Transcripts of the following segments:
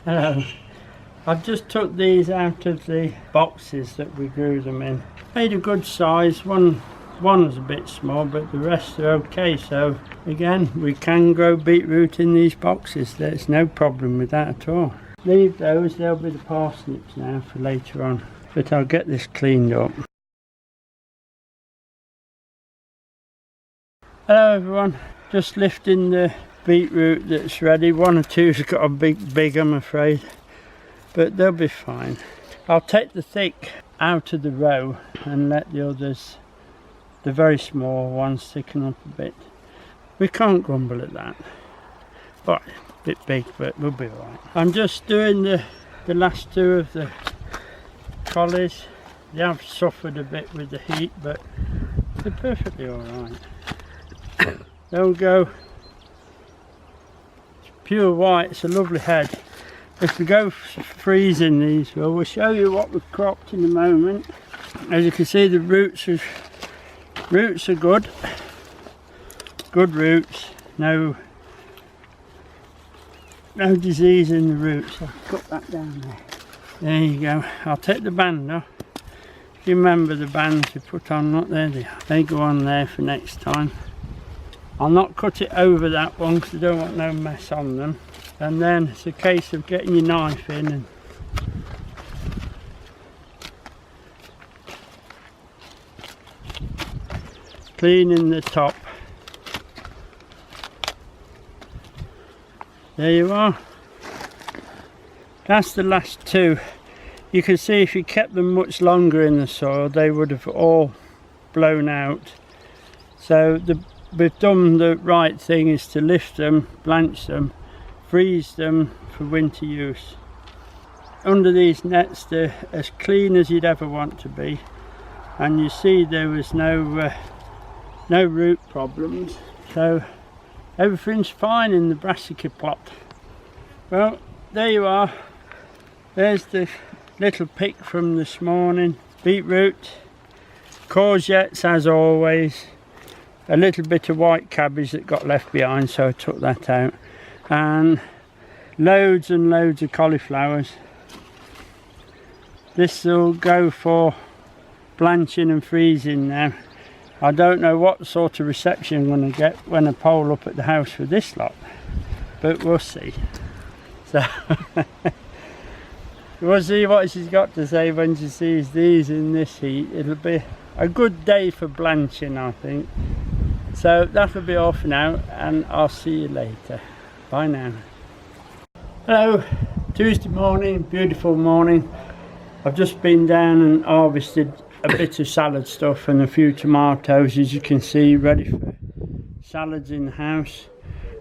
Hello. I've just took these out of the boxes that we grew them in. Made a good size. One was a bit small, but the rest are okay. So again, we can grow beetroot in these boxes. There's no problem with that at all. Leave those, they'll be the parsnips now for later on. But I'll get this cleaned up. Hello everyone. Just lifting the beetroot that's ready. One or two's got a big I'm afraid, but they'll be fine. I'll take the thick out of the row and let the others, the very small ones, thicken up a bit. We can't grumble at that. But a bit big, but we'll be alright. I'm just doing the last two of the collies. They have suffered a bit with the heat, but they're perfectly alright. They'll go. It's pure white, it's a lovely head. If we go freezing these, well, we'll show you what we've cropped in a moment. As you can see, the roots are good. Good roots. No disease in the roots. I'll put that down there. There you go. I'll take the band off. If you remember the bands we put on, not there they are. They go on there for next time. I'll not cut it over that one because I don't want no mess on them. And then it's a case of getting your knife in and cleaning the top. There you are. That's the last two. You can see if you kept them much longer in the soil, they would have all blown out. So we've done the right thing, is to lift them, blanch them, freeze them for winter use. Under these nets, they're as clean as you'd ever want to be, and you see there was no root problems, so everything's fine in the brassica plot. Well, there you are. There's the little pick from this morning. Beetroot, courgettes as always, a little bit of white cabbage that got left behind, so I took that out, and loads and loads of cauliflowers. This will go for blanching and freezing now. I don't know what sort of reception I'm going to get when I pole up at the house for this lot, but we'll see. So we'll see what she's got to say when she sees these in this heat. It'll be a good day for blanching, I think. So that'll be all for now, and I'll see you later. Bye now. Hello, Tuesday morning, beautiful morning. I've just been down and harvested a bit of salad stuff and a few tomatoes, as you can see, ready for salads in the house.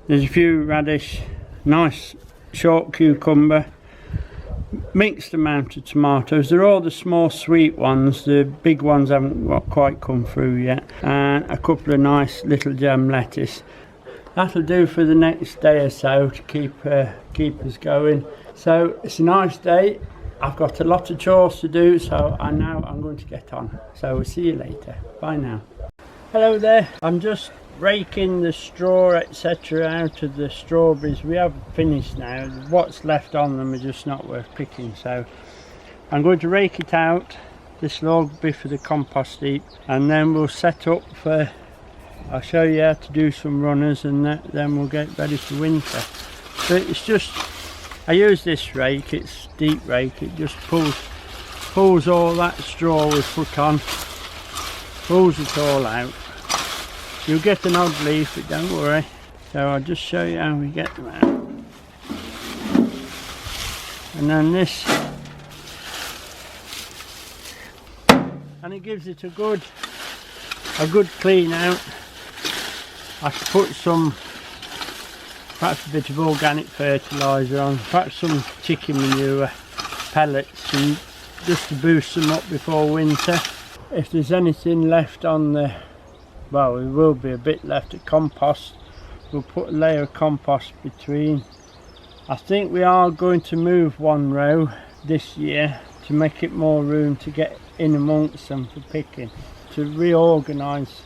There's a few radish, nice short cucumber, mixed amount of tomatoes. They're all the small sweet ones, the big ones haven't quite come through yet, and a couple of nice little gem lettuce. That'll do for the next day or so to keep us going. So it's a nice day. I've got a lot of chores to do, so I know I'm going to get on. So we'll see you later. Bye now. Hello there. I'm just raking the straw etc. out of the strawberries. We have finished now. What's left on them are just not worth picking, so I'm going to rake it out. This will all be for the compost heap, and then we'll set up for, I'll show you how to do some runners, and then we'll get ready for winter. But it's just, I use this rake, it's deep rake, it just pulls all that straw we put on, pulls it all out. You'll get an odd leaf, but don't worry. So I'll just show you how we get them out. And then this, and it gives it a good clean out. I should put some, perhaps a bit of organic fertiliser on, perhaps some chicken manure pellets, and just to boost them up before winter. If there's anything left on the, well, there will be a bit left at compost, we'll put a layer of compost between. I think we are going to move one row this year to make it more room to get in amongst them for picking, to reorganise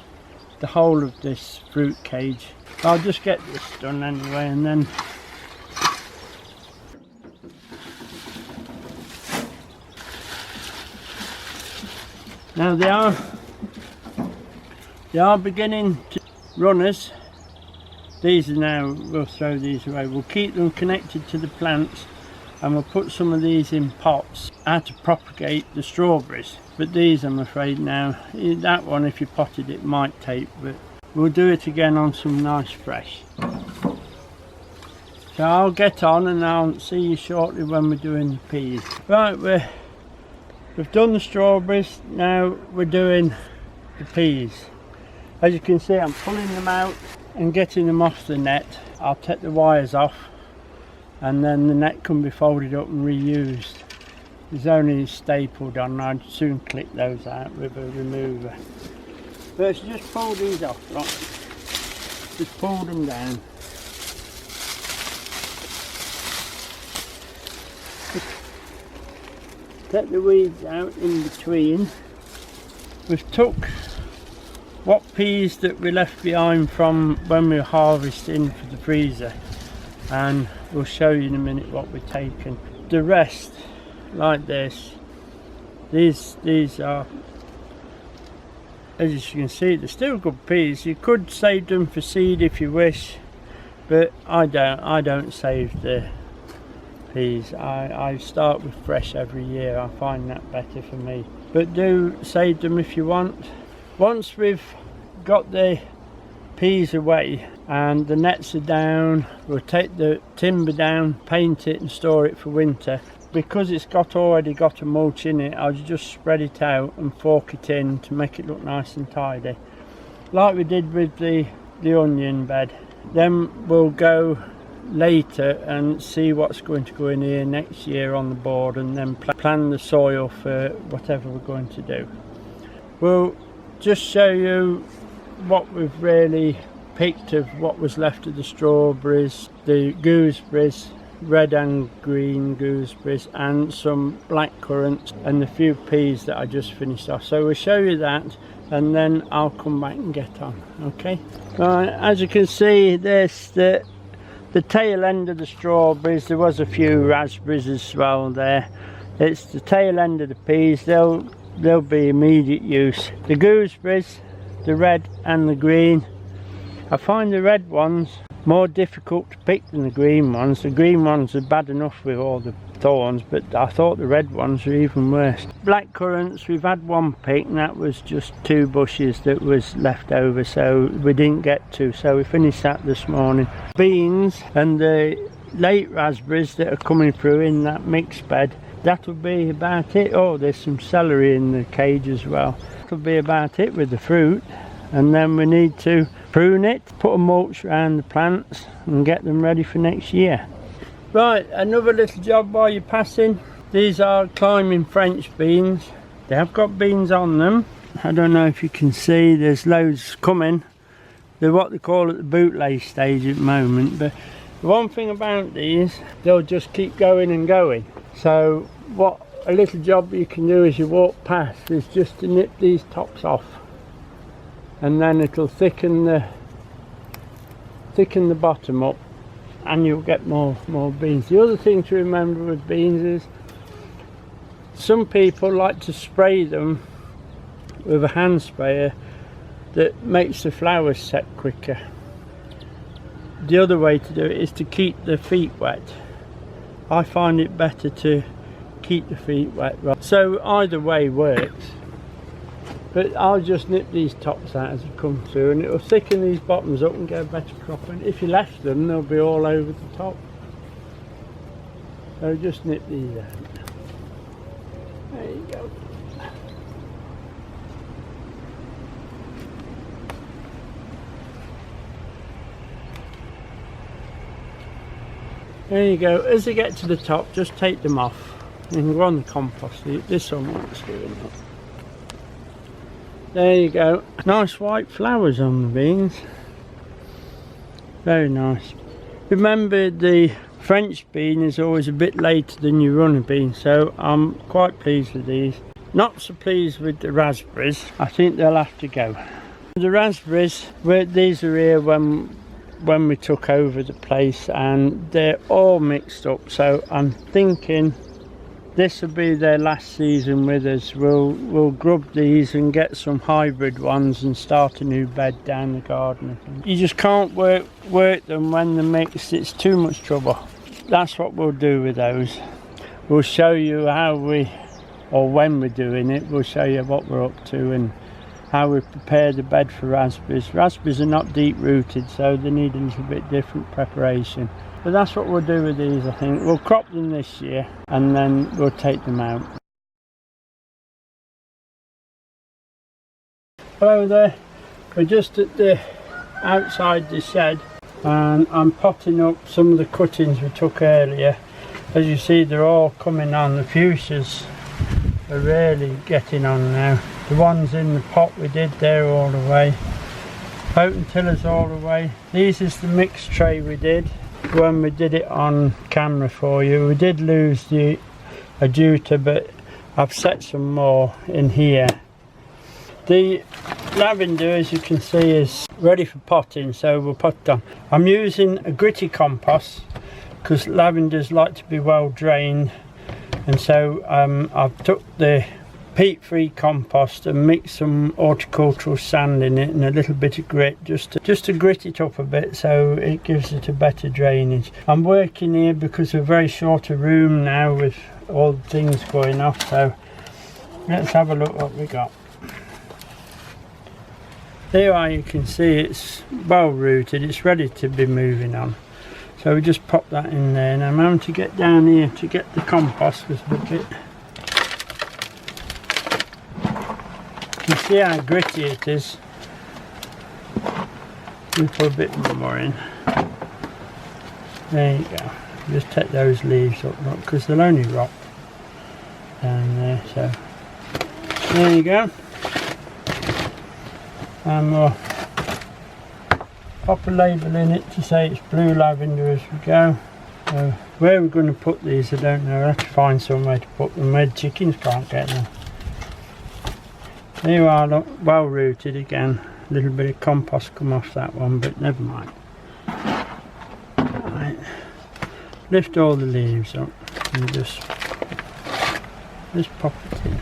the whole of this fruit cage. I'll just get this done anyway, and then Now they are beginning to runners. These are now, we'll throw these away. We'll keep them connected to the plants, and we'll put some of these in pots how to propagate the strawberries. But these, I'm afraid now, that one, if you potted it, might take, but we'll do it again on some nice fresh. So I'll get on and I'll see you shortly when we're doing the peas. Right, we've done the strawberries, now we're doing the peas. As you can see, I'm pulling them out and getting them off the net. I'll take the wires off, and then the net can be folded up and reused. There's only stapled on, I'd soon click those out with a remover. First, just pull these off, right? Just pull them down. Take the weeds out in between. We've took what peas that we left behind from when we were harvesting for the freezer, and we'll show you in a minute what we're taking. The rest, like this, these are, as you can see, they're still good peas. You could save them for seed if you wish, but I don't save the peas. I start with fresh every year. I find that better for me, but do save them if you want. Once we've got the peas away and the nets are down, we'll take the timber down, paint it and store it for winter. Because it's already got a mulch in it, I'll just spread it out and fork it in to make it look nice and tidy, like we did with the onion bed. Then we'll go later and see what's going to go in here next year on the board, and then plan the soil for whatever we're going to do. We'll just show you what we've really picked of what was left of the strawberries, the gooseberries, red and green gooseberries, and some black currants, and the few peas that I just finished off. So we'll show you that, and then I'll come back and get on. Okay, right, as you can see, there's the tail end of the strawberries. There was a few raspberries as well there. It's the tail end of the peas. They'll be immediate use. The gooseberries, the red and the green, I find the red ones more difficult to pick than the green ones. The green ones are bad enough with all the thorns, but I thought the red ones were even worse. Black currants, we've had one pick, and that was just 2 bushes that was left over, so we didn't get to, so we finished that this morning. Beans and the late raspberries that are coming through in that mixed bed, that'll be about it. Oh, there's some celery in the cage as well. That'll be about it with the fruit, and then we need to prune it, put a mulch around the plants and get them ready for next year. Right, another little job while you're passing. These are climbing French beans. They have got beans on them. I don't know if you can see, there's loads coming. They're what they call at the bootleg stage at the moment, but the one thing about these, they'll just keep going and going. So what a little job you can do as you walk past is just to nip these tops off, and then it'll thicken the bottom up, and you'll get more beans. The other thing to remember with beans is some people like to spray them with a hand sprayer that makes the flowers set quicker. The other way to do it is to keep the feet wet. I find it better to keep the feet wet, so either way works. But I'll just nip these tops out as they come through, and it'll thicken these bottoms up and get a better crop. And if you left them, they'll be all over the top. So just nip these out. There you go. There you go. As they get to the top, just take them off and go on the compost. This one wants doing that. There you go. Nice white flowers on the beans. Very nice. Remember, the French bean is always a bit later than your runner bean, so I'm quite pleased with these. Not so pleased with the raspberries. I think they'll have to go. The raspberries, these are here when we took over the place, and they're all mixed up, so I'm thinking this will be their last season with us. We'll grub these and get some hybrid ones and start a new bed down the garden. You just can't work them when they're mixed, it's too much trouble. That's what we'll do with those. We'll show you how or when we're doing it, we'll show you what we're up to and how we prepare the bed for raspberries. Raspberries are not deep rooted, so they need a little bit different preparation. But that's what we'll do with these, I think. We'll crop them this year and then we'll take them out. Hello there, we're just at the outside the shed and I'm potting up some of the cuttings we took earlier. As you see, they're all coming on. The fuchsias are really getting on now. The ones in the pot we did, they're all away. Potentillers all away. These is the mixed tray we did when we did it on camera for you. We did lose the adjuta, but I've set some more in here. The lavender, as you can see, is ready for potting, so we'll pot it on. I'm using a gritty compost because lavenders like to be well drained, and so I've took the peat-free compost and mixed some horticultural sand in it and a little bit of grit just to grit it up a bit so it gives it a better drainage. I'm working here because we're very short of room now with all the things going off, so let's have a look what we got. There you can see it's well rooted, it's ready to be moving on. So we just pop that in there, and I'm having to get down here to get the compost with a bit. You see how gritty it is. We put a bit more in. There you go. Just take those leaves up, look, because they'll only rot down there. So there you go. And we'll pop a label in it to say it's blue lavender as we go. So where we're going to put these, I don't know. I have to find somewhere to put them. Red chickens can't get them. There you are, look, well rooted again. A little bit of compost come off that one, but never mind. Right. Lift all the leaves up and just pop it in.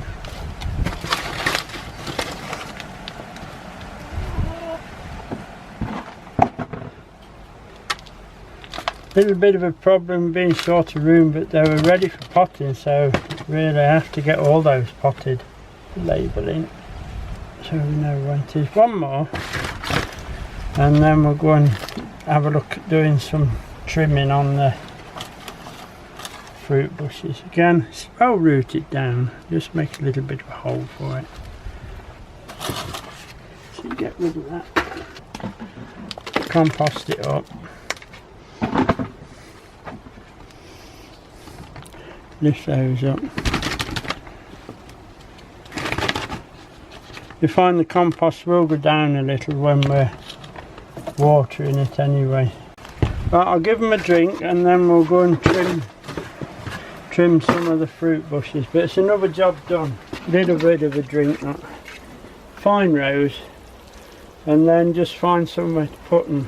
Little bit of a problem being short of room, but they were ready for potting, so really I have to get all those potted. Label in so we know when it is. One more and then we'll go and have a look at doing some trimming on the fruit bushes. Again, it's well rooted down, just make a little bit of a hole for it. So you get rid of that, compost it up, lift those up. You find the compost will go down a little when we're watering it anyway. Right, I'll give them a drink and then we'll go and trim some of the fruit bushes, but it's another job done. Little bit of a drink, that. Fine rows, and then just find somewhere to put them.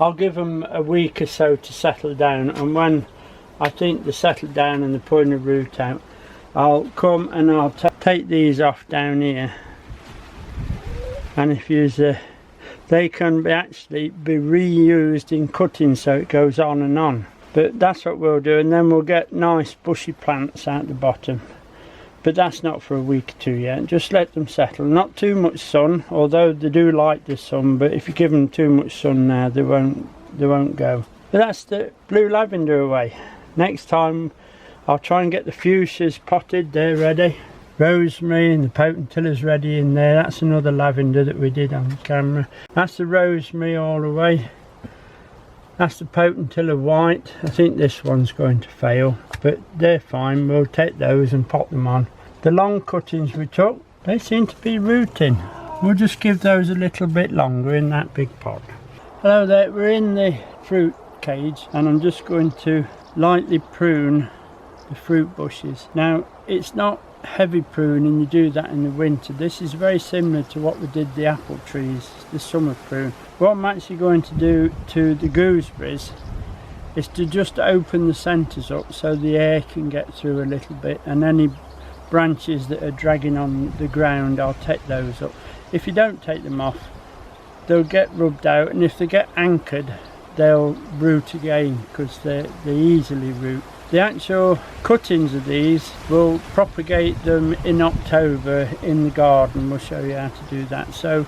I'll give them a week or so to settle down, and when I think they settle down and they're putting the root out, I'll come and I'll take these off down here, and if you they can actually be reused in cutting, so it goes on and on. But that's what we'll do, and then we'll get nice bushy plants out the bottom. But that's not for a week or two yet. Just let them settle. Not too much sun, although they do like the sun, but if you give them too much sun now, they won't go. But that's the blue lavender away. Next time I'll try and get the fuchsias potted, they're ready. Rosemary and the potentillers ready in there. That's another lavender that we did on camera. That's the rosemary all away. That's the potentiller white. I think this one's going to fail, but they're fine. We'll take those and pop them on. The long cuttings we took, they seem to be rooting. We'll just give those a little bit longer in that big pot. Hello there, we're in the fruit cage and I'm just going to lightly prune the fruit bushes. Now, it's not heavy pruning, you do that in the winter. This is very similar to what we did the apple trees, the summer prune. What I'm actually going to do to the gooseberries is to just open the centres up so the air can get through a little bit, and any branches that are dragging on the ground, I'll take those up. If you don't take them off, they'll get rubbed out, and if they get anchored, they'll root again, because they easily root. The actual cuttings of these, will propagate them in October in the garden. We'll show you how to do that. So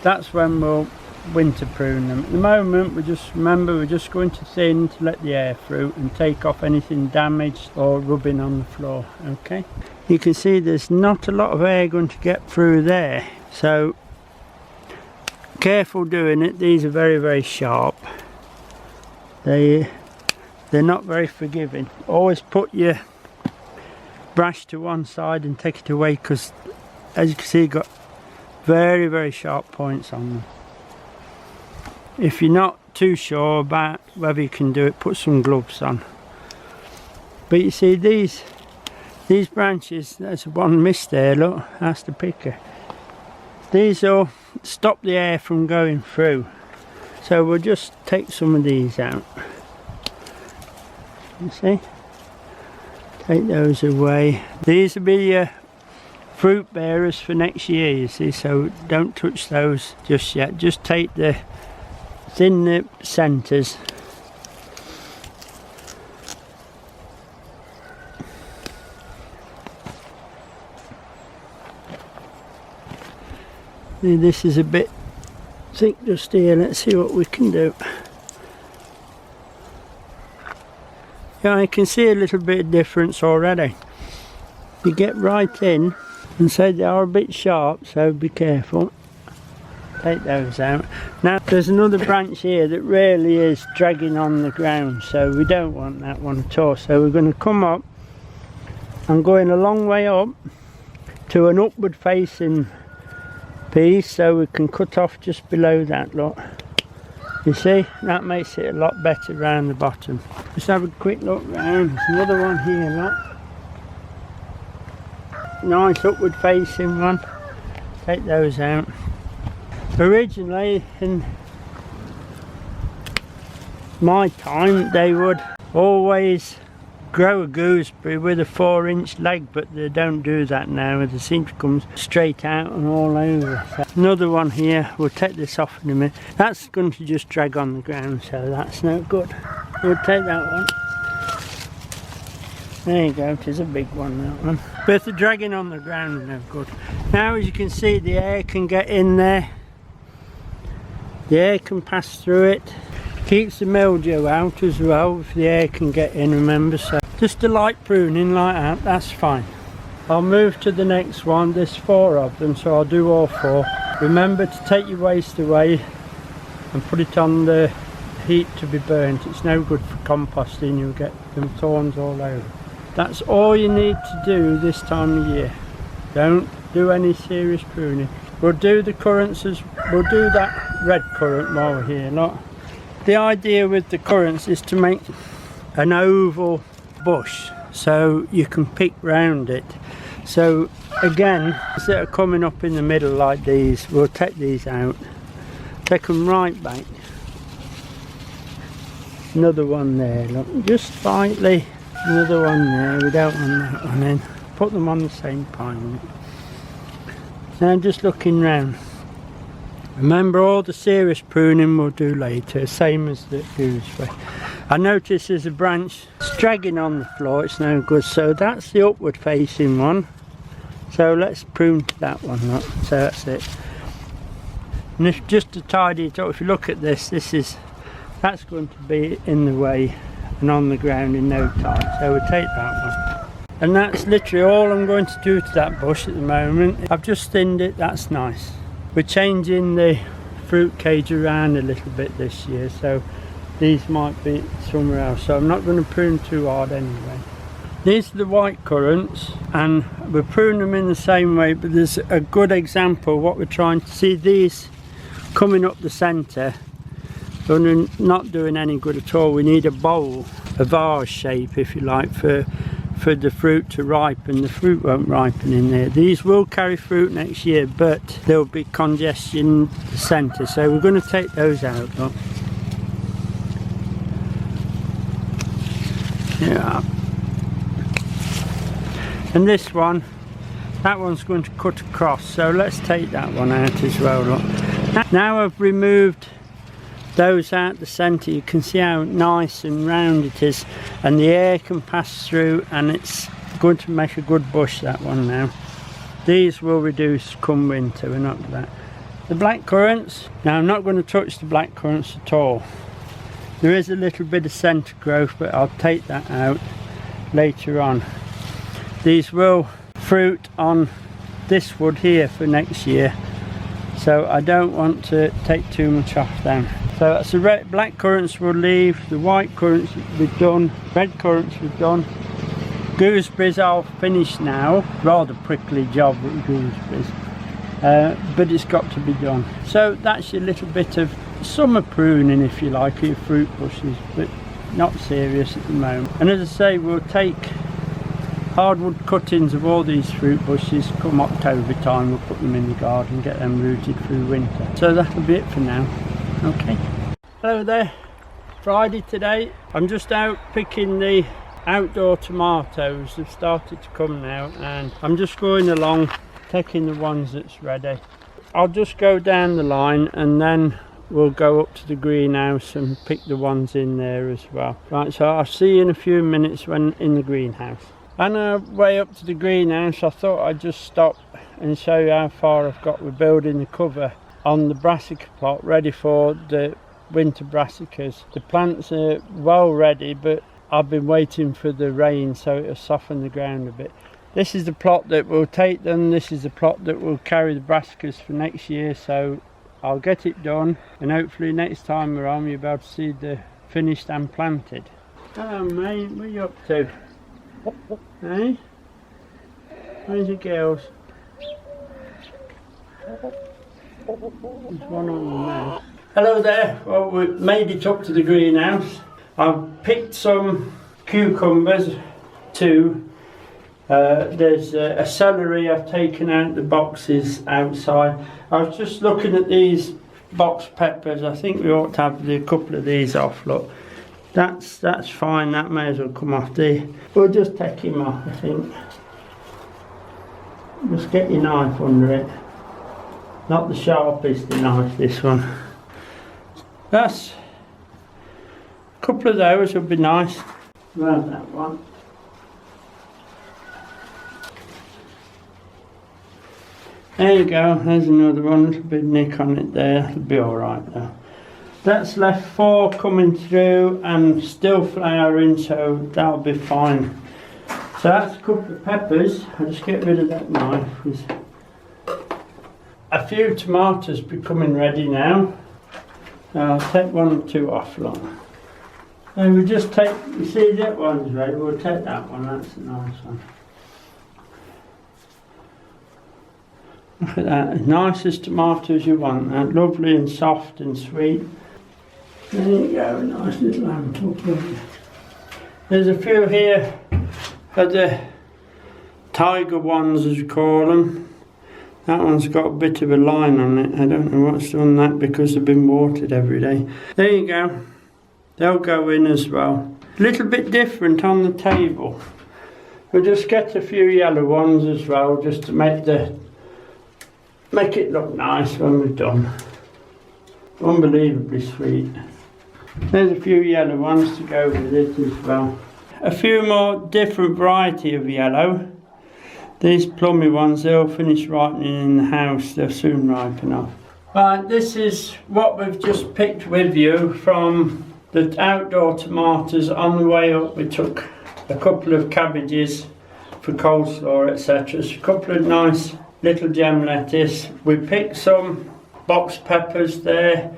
that's when we'll winter prune them. At the moment, we're just going to thin to let the air through and take off anything damaged or rubbing on the floor. Okay, you can see there's not a lot of air going to get through there, so careful doing it. These are very, very sharp. They're not very forgiving. Always put your brush to one side and take it away, because as you can see, you've got very, very sharp points on them. If you're not too sure about whether you can do it, put some gloves on. But you see these branches, there's one missed there, look, that's the picker. These will stop the air from going through. So we'll just take some of these out. You see? Take those away. These will be your fruit bearers for next year, you see, so don't touch those just yet. Just take the thin the centres. This is a bit thick just here. Let's see what we can do. Yeah, I can see a little bit of difference already. You get right in, and so they are a bit sharp, so be careful. Take those out. Now there's another branch here that really is dragging on the ground, so we don't want that one at all. So we're going to come up and going a long way up to an upward facing piece, so we can cut off just below that, look. You see, that makes it a lot better around the bottom. Just have a quick look round. There's another one here, look. Nice upward facing one. Take those out. Originally in my time they would always grow a gooseberry with a 4-inch leg, but they don't do that now. They seem to come straight out and all over. So another one here, we'll take this off in a minute. That's going to just drag on the ground, so that's no good. We'll take that one. There you go, it is a big one, that one. But if they're dragging on the ground, no good. Now as you can see, the air can get in there. The air can pass through it. Keeps the mildew out as well, if the air can get in, remember. So just a light pruning like that, that's fine. I'll move to the next one. There's 4 of them, so I'll do all 4. Remember to take your waste away and put it on the heat to be burnt. It's no good for composting, you'll get them thorns all over. That's all you need to do this time of year. Don't do any serious pruning. We'll do the currants we'll do that red currant while we're here, look. The idea with the currants is to make an oval bush so you can pick round it. So again, instead of coming up in the middle like these, we'll take these out, take them right back. Another one there, look, just slightly. Another one there, we don't want that one in. Put them on the same pile. Now I'm just looking round. Remember, all the serious pruning we'll do later, same as the gooseberry. I notice there's a branch dragging on the floor, it's no good, so that's the upward facing one. So let's prune to that one, look. So that's it. And if just to tidy it up, if you look at this, that's going to be in the way and on the ground in no time, so we'll take that one. And that's literally all I'm going to do to that bush at the moment. I've just thinned it, that's nice. We're changing the fruit cage around a little bit this year, so these might be somewhere else, so I'm not going to prune too hard anyway. These are the white currants, and we prune them in the same way, but there's a good example what we're trying to see. These coming up the centre, they're not doing any good at all. We need a bowl, a vase shape if you like, for the fruit to ripen. The fruit won't ripen in there. These will carry fruit next year, but there'll be congestion in the centre, so we're going to take those out, look. Yeah. And this one, that one's going to cut across, so let's take that one out as well. Look. Now I've removed those out the centre, you can see how nice and round it is, and the air can pass through, and it's going to make a good bush, that one now. These will reduce come winter, we're not that. The black currants, now I'm not going to touch the black currants at all. There is a little bit of centre growth, but I'll take that out later on. These will fruit on this wood here for next year, so I don't want to take too much off them. So that's the red, black currants we'll leave, the white currants we've done, red currants we've done. Gooseberries I'll finish now, rather prickly job with gooseberries, but it's got to be done. So that's your little bit of summer pruning, if you like, your fruit bushes, but not serious at the moment. And as I say, we'll take hardwood cuttings of all these fruit bushes come October time, we'll put them in the garden, get them rooted through winter. So that'll be it for now. Okay. Hello there, Friday today. I'm just out picking the outdoor tomatoes. They've started to come now, and I'm just going along taking the ones that's ready. I'll just go down the line and then we'll go up to the greenhouse and pick the ones in there as well. Right, so I'll see you in a few minutes when in the greenhouse. On our way up to the greenhouse, I thought I'd just stop and show you how far I've got with building the cover on the brassica plot, ready for the winter brassicas. The plants are well ready, but I've been waiting for the rain so it'll soften the ground a bit. This is the plot that will take them, this is the plot that will carry the brassicas for next year, so I'll get it done, and hopefully next time we're on you'll be able to see the finished and planted. Hello mate, what are you up to? Hey? Where's the girls? There's one on there. Hello there, well we made it up to the greenhouse. I've picked some cucumbers too. There's a celery I've taken out the boxes outside. I was just looking at these box peppers. I think we ought to have a couple of these off, look. That's fine, that may as well come off there. We'll just take him off, I think. Just get your knife under it. Not the sharpest knife, this one. That's a couple of those would be nice. Around that one. There you go, there's another one, little bit nick on it there, it'll be alright though. That's left 4 coming through and still flowering, so that'll be fine. So that's a couple of peppers. I'll just get rid of that knife. A few tomatoes becoming ready now. I'll take 1 or 2 off long. And we'll just take, you see that one's ready, we'll take that one, that's a nice one. Look at that, as nice as tomatoes you want, that lovely and soft and sweet. There you go, a nice little lamb. There's a few here of the tiger ones as you call them. That one's got a bit of a line on it. I don't know what's done that because they've been watered every day. There you go, they'll go in as well. A little bit different on the table. We'll just get a few yellow ones as well just to make it look nice when we're done. Unbelievably sweet. There's a few yellow ones to go with it as well. A few more different variety of yellow. These plummy ones, they'll finish ripening in the house, they'll soon ripen off. Right, this is what we've just picked with you from the outdoor tomatoes. On the way up we took a couple of cabbages for coleslaw, etc. So a couple of nice little gem lettuce. We picked some box peppers there,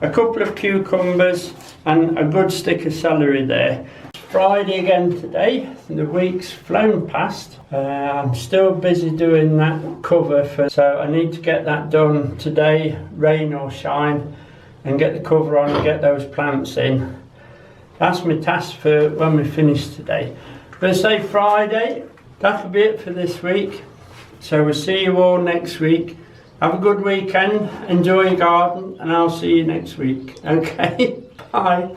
a couple of cucumbers and a good stick of celery there. It's Friday again today, the week's flown past. I'm still busy doing that cover, so I need to get that done today, rain or shine, and get the cover on and get those plants in. That's my task for when we finish today. But I say Friday, that'll be it for this week. So we'll see you all next week. Have a good weekend, enjoy your garden, and I'll see you next week. Okay, bye.